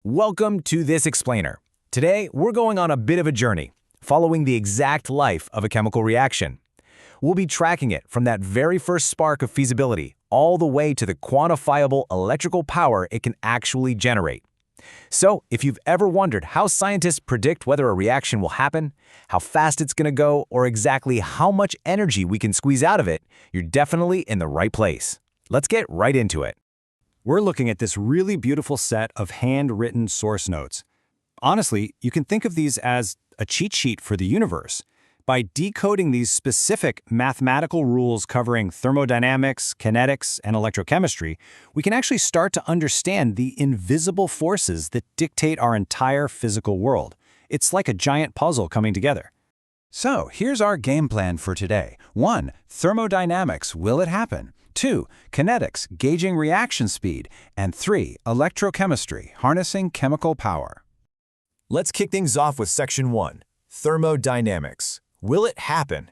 Welcome to this explainer. Today, we're going on a bit of a journey, following the exact life of a chemical reaction. We'll be tracking it from that very first spark of feasibility all the way to the quantifiable electrical power it can actually generate. So, if you've ever wondered how scientists predict whether a reaction will happen, how fast it's going to go, or exactly how much energy we can squeeze out of it, you're definitely in the right place. Let's get right into it. We're looking at this really beautiful set of handwritten source notes. Honestly, you can think of these as a cheat sheet for the universe. By decoding these specific mathematical rules covering thermodynamics, kinetics, and electrochemistry, we can actually start to understand the invisible forces that dictate our entire physical world. It's like a giant puzzle coming together. So, here's our game plan for today. 1. Thermodynamics, will it happen? 2. Kinetics, gauging reaction speed. And 3. Electrochemistry, harnessing chemical power. Let's kick things off with Section 1, Thermodynamics. Will it happen?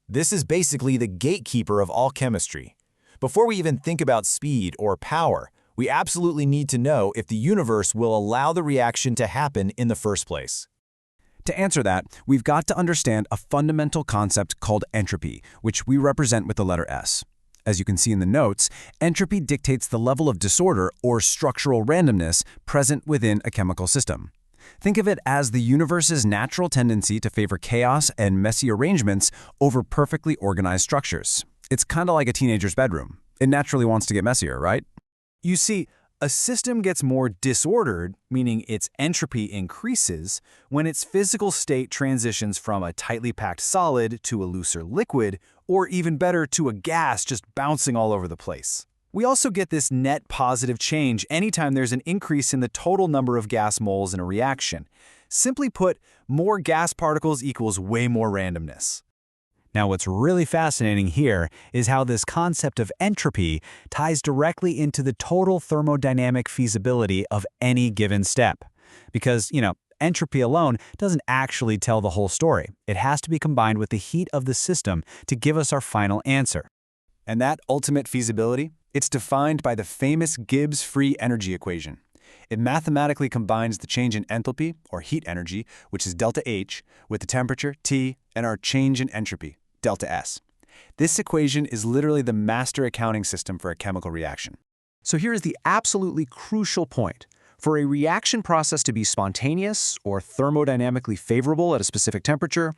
This is basically the gatekeeper of all chemistry. Before we even think about speed or power, we absolutely need to know if the universe will allow the reaction to happen in the first place. To answer that, we've got to understand a fundamental concept called entropy, which we represent with the letter S. As you can see in the notes, entropy dictates the level of disorder or structural randomness present within a chemical system. Think of it as the universe's natural tendency to favor chaos and messy arrangements over perfectly organized structures. It's kind of like a teenager's bedroom. It naturally wants to get messier, right? You see, a system gets more disordered, meaning its entropy increases, when its physical state transitions from a tightly packed solid to a looser liquid, or even better, to a gas just bouncing all over the place. We also get this net positive change anytime there's an increase in the total number of gas moles in a reaction. Simply put, more gas particles equals way more randomness. Now, what's really fascinating here is how this concept of entropy ties directly into the total thermodynamic feasibility of any given step. Because, entropy alone doesn't actually tell the whole story. It has to be combined with the heat of the system to give us our final answer. And that ultimate feasibility? It's defined by the famous Gibbs free energy equation. It mathematically combines the change in enthalpy, or heat energy, which is delta H, with the temperature, T, and our change in entropy, delta S. This equation is literally the master accounting system for a chemical reaction. So here is the absolutely crucial point. For a reaction process to be spontaneous or thermodynamically favorable at a specific temperature,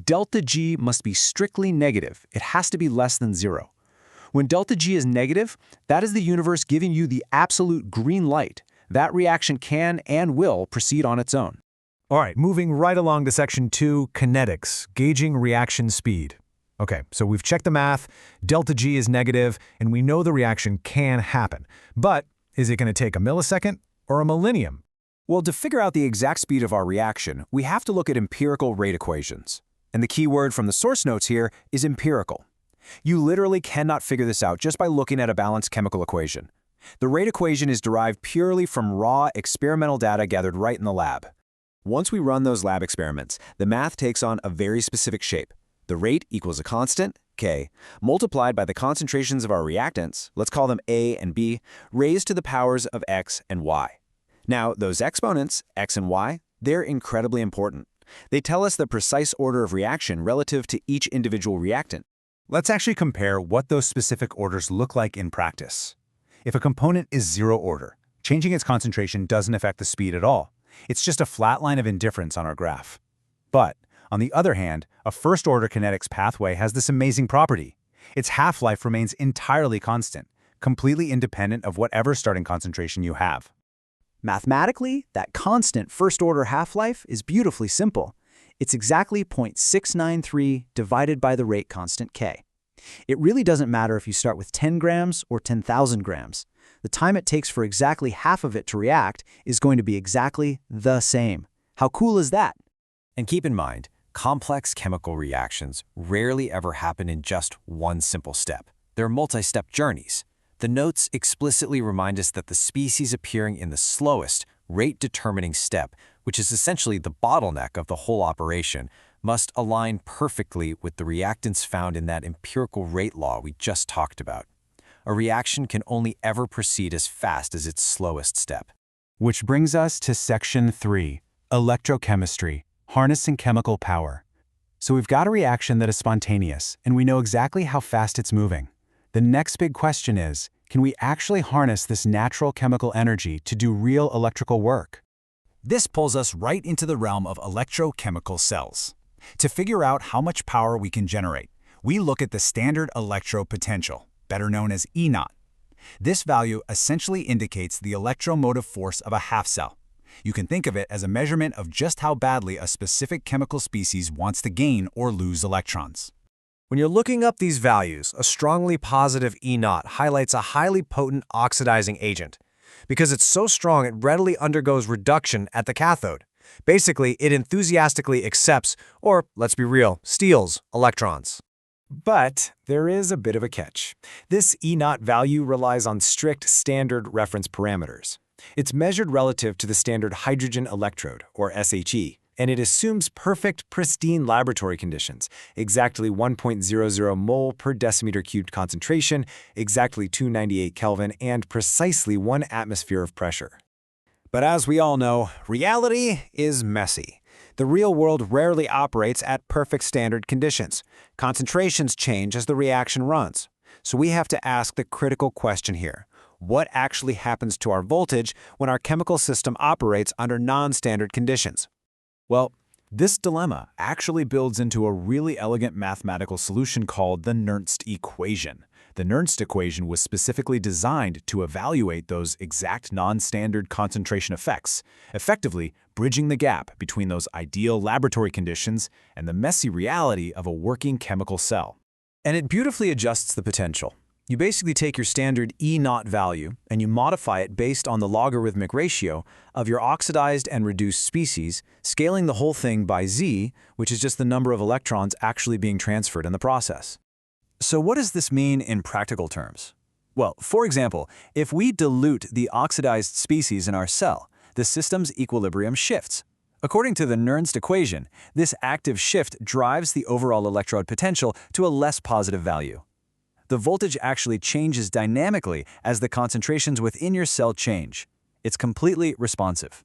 delta G must be strictly negative. It has to be less than 0. When delta G is negative, that is the universe giving you the absolute green light. That reaction can and will proceed on its own. All right, moving right along to Section 2, Kinetics, gauging reaction speed. Okay, so we've checked the math, delta G is negative, and we know the reaction can happen. But is it going to take a millisecond or a millennium? Well, to figure out the exact speed of our reaction, we have to look at empirical rate equations. And the key word from the source notes here is empirical. You literally cannot figure this out just by looking at a balanced chemical equation. The rate equation is derived purely from raw experimental data gathered right in the lab. Once we run those lab experiments, the math takes on a very specific shape. The rate equals a constant, K, multiplied by the concentrations of our reactants, let's call them A and B, raised to the powers of X and Y. Now, those exponents, X and Y, they're incredibly important. They tell us the precise order of reaction relative to each individual reactant. Let's actually compare what those specific orders look like in practice. If a component is 0 order, changing its concentration doesn't affect the speed at all. It's just a flat line of indifference on our graph. But, on the other hand, a first-order kinetics pathway has this amazing property. Its half-life remains entirely constant, completely independent of whatever starting concentration you have. Mathematically, that constant first-order half-life is beautifully simple. It's exactly 0.693 divided by the rate constant K. It really doesn't matter if you start with 10 grams or 10,000 grams. The time it takes for exactly half of it to react is going to be exactly the same. How cool is that? And keep in mind, complex chemical reactions rarely ever happen in just one simple step. They're multi-step journeys. The notes explicitly remind us that the species appearing in the slowest, rate-determining step, which is essentially the bottleneck of the whole operation, must align perfectly with the reactants found in that empirical rate law we just talked about. A reaction can only ever proceed as fast as its slowest step. Which brings us to Section 3, Electrochemistry, Harnessing Chemical Power. So we've got a reaction that is spontaneous, and we know exactly how fast it's moving. The next big question is, can we actually harness this natural chemical energy to do real electrical work? This pulls us right into the realm of electrochemical cells. To figure out how much power we can generate, we look at the standard electropotential, better known as E0. This value essentially indicates the electromotive force of a half cell. You can think of it as a measurement of just how badly a specific chemical species wants to gain or lose electrons. When you're looking up these values, a strongly positive E0 highlights a highly potent oxidizing agent. Because it's so strong, it readily undergoes reduction at the cathode. Basically, it enthusiastically accepts, or let's be real, steals electrons. But there is a bit of a catch. This E0 value relies on strict standard reference parameters. It's measured relative to the standard hydrogen electrode, or SHE, and it assumes perfect, pristine laboratory conditions, exactly 1.00 mole per decimeter cubed concentration, exactly 298 Kelvin, and precisely 1 atmosphere of pressure. But as we all know, reality is messy. The real world rarely operates at perfect standard conditions. Concentrations change as the reaction runs. So we have to ask the critical question here. What actually happens to our voltage when our chemical system operates under non-standard conditions? Well, this dilemma actually builds into a really elegant mathematical solution called the Nernst equation. The Nernst equation was specifically designed to evaluate those exact non-standard concentration effects, effectively bridging the gap between those ideal laboratory conditions and the messy reality of a working chemical cell. And it beautifully adjusts the potential. You basically take your standard E0 value and you modify it based on the logarithmic ratio of your oxidized and reduced species, scaling the whole thing by Z, which is just the number of electrons actually being transferred in the process. So what does this mean in practical terms? Well, for example, if we dilute the oxidized species in our cell, the system's equilibrium shifts. According to the Nernst equation, this active shift drives the overall electrode potential to a less positive value. The voltage actually changes dynamically as the concentrations within your cell change. It's completely responsive.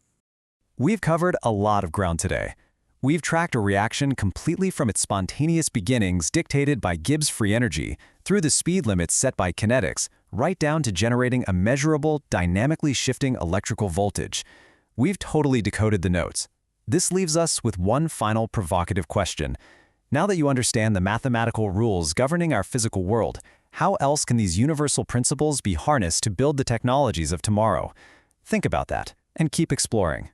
We've covered a lot of ground today. We've tracked a reaction completely from its spontaneous beginnings dictated by Gibbs free energy through the speed limits set by kinetics, right down to generating a measurable, dynamically shifting electrical voltage. We've totally decoded the notes. This leaves us with one final provocative question. Now that you understand the mathematical rules governing our physical world, how else can these universal principles be harnessed to build the technologies of tomorrow? Think about that and keep exploring.